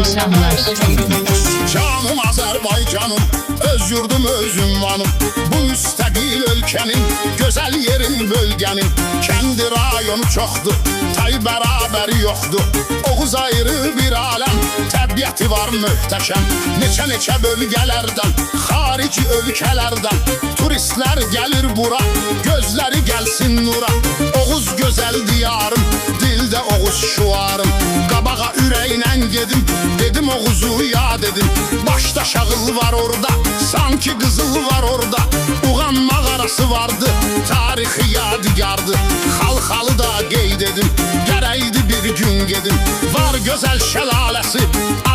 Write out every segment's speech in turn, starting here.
insanlar. Canım Azerbaycanım, öz yurdum öz ünvanım. Bu müstakil ülkenin, güzel yerin bölgenin. Kendi rayonu çoktu, tay beraber yoktu. Oğuz ayrı bir alem, təbiəti var möhtəşəm. Neçə bölgelerden, harici ülkelerden turistler gelir bura, gözleri gelsin nura. Oğuz güzel diyarım, dilde Oğuz şuarım. Qabağa ürəklə gedim, dedim Oğuzu yad edim. Başta şağıl var orada, sanki kızıl var orada. Uğan mağarası vardı, tarixi yadigardı. Xalxalı da qeyd edim, gərəkdi bir gün gedim. Var gözəl şəlaləsi,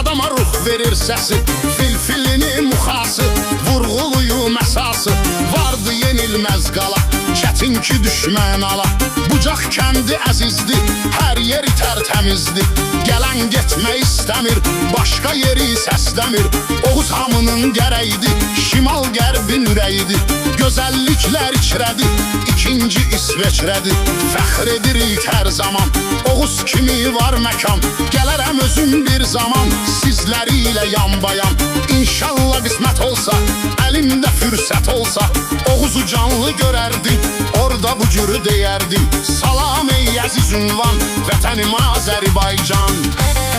adama ruh verir səsi. Filfilini muxası, vurğuluyu məsası. Vardı yenilməz qala, çətin ki düşmən ala. Bucaq kəndi əzizdi, hər yeri tərtəmizdi. Gələn getmək istəmir, başqa yeri səsləmir. Oğuz hamının gərəkdi, şimal qərbin ürəyidir. Gözəlliklər içrədi, ikinci İsveçrədir. Fəxr edirik hər zaman, Oğuz kimi var məkan. Gələrəm özüm bir zaman, sizləri ilə yanbayan. İnşallah qismət olsa, əlimdə fürsət olsa, Oğuzu canlı görərdim, orada bu cürü deyərdim. Salam ey əziz ünvan, vətənim Azərbaycan.